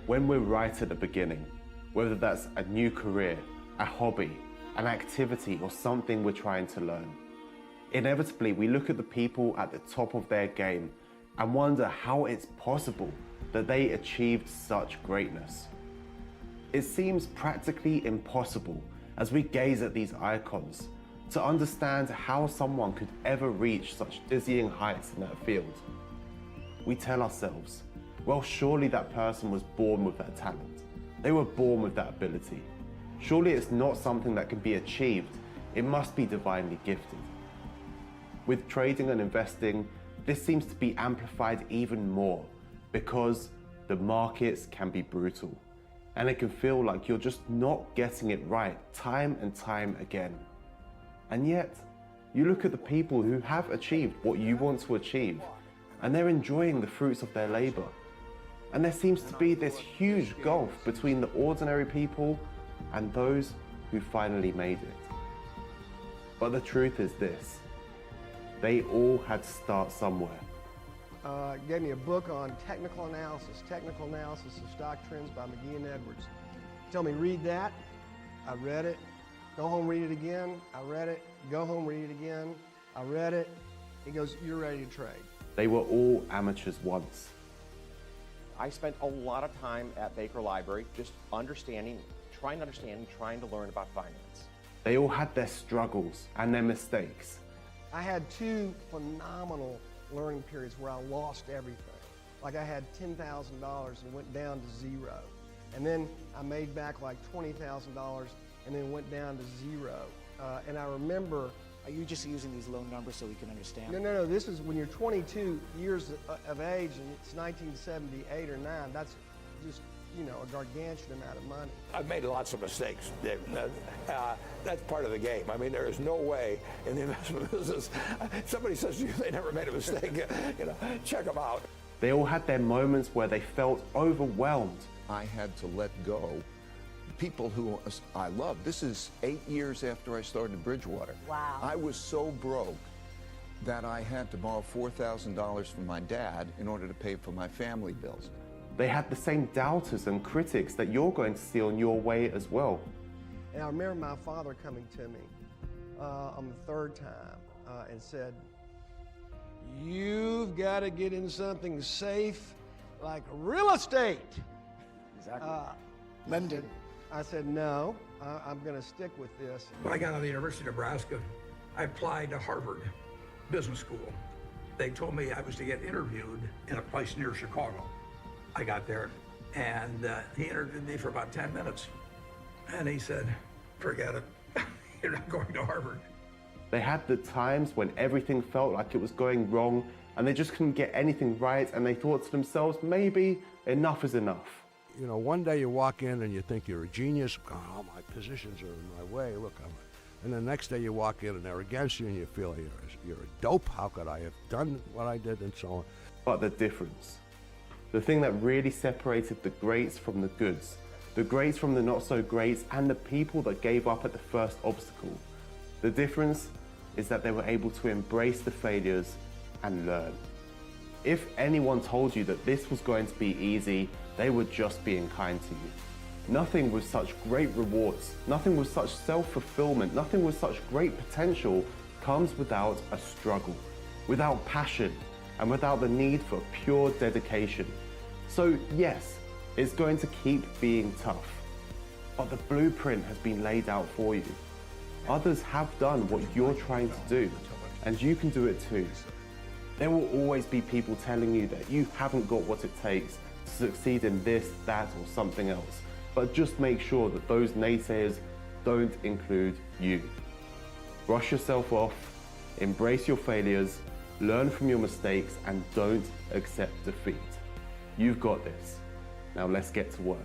when we're right at the beginning, whether that's a new career, a hobby, an activity, or something we're trying to learn. Inevitably, we look at the people at the top of their game and wonder how it's possible that they achieved such greatness. It seems practically impossible as we gaze at these icons to understand how someone could ever reach such dizzying heights in that field. We tell ourselves, well, surely that person was born with that talent. They were born with that ability. Surely it's not something that can be achieved. It must be divinely gifted. With trading and investing, this seems to be amplified even more because the markets can be brutal and it can feel like you're just not getting it right time and time again. And yet, you look at the people who have achieved what you want to achieve and they're enjoying the fruits of their labor. And there seems to be this huge gulf between the ordinary people and those who finally made it. But the truth is this, they all had to start somewhere. Gave me a book on technical analysis of stock trends by McGee and Edwards. Tell me, read that. I read it. Go home, read it again. I read it. Go home, read it again. I read it. He goes, you're ready to trade. They were all amateurs once. I spent a lot of time at Baker Library just understanding, trying to learn about finance. They all had their struggles and their mistakes. I had two phenomenal learning periods where I lost everything. Like I had $10,000 and went down to zero. And then I made back like $20,000 and then went down to zero. And I remember... Are you just using these low numbers so we can understand? No, this is when you're 22 years of age and it's 1978 or 9, that's just, you know, a gargantuan amount of money. I've made lots of mistakes, Dave. That's part of the game. I mean, there is no way in the investment business, somebody says to you they never made a mistake, you know, check them out. They all had their moments where they felt overwhelmed. I had to let go people who I love. This is 8 years after I started Bridgewater. Wow. I was so broke that I had to borrow $4,000 from my dad in order to pay for my family bills. They had the same doubters and critics that you're going to see on your way as well. And I remember my father coming to me on the third time and said, you've got to get in something safe like real estate. Exactly. London. I said, no, I'm going to stick with this. When I got out of the University of Nebraska, I applied to Harvard Business School. They told me I was to get interviewed in a place near Chicago. I got there, and he interviewed me for about 10 minutes. And he said, forget it, you're not going to Harvard. They had the times when everything felt like it was going wrong, and they just couldn't get anything right, and they thought to themselves, maybe enough is enough. You know, one day you walk in and you think you're a genius. Oh, my positions are in my way. Look, and the next day you walk in and they're against you and you feel you're a dope. How could I have done what I did and so on? But the difference, the thing that really separated the greats from the goods, the greats from the not so greats, and the people that gave up at the first obstacle, the difference is that they were able to embrace the failures and learn. If anyone told you that this was going to be easy, they were just being kind to you. Nothing with such great rewards, nothing with such self-fulfillment, nothing with such great potential comes without a struggle, without passion, and without the need for pure dedication. So yes, it's going to keep being tough, but the blueprint has been laid out for you. Others have done what you're trying to do, and you can do it too. There will always be people telling you that you haven't got what it takes to succeed in this, that, or something else. But just make sure that those naysayers don't include you. Brush yourself off, embrace your failures, learn from your mistakes, and don't accept defeat. You've got this. Now let's get to work.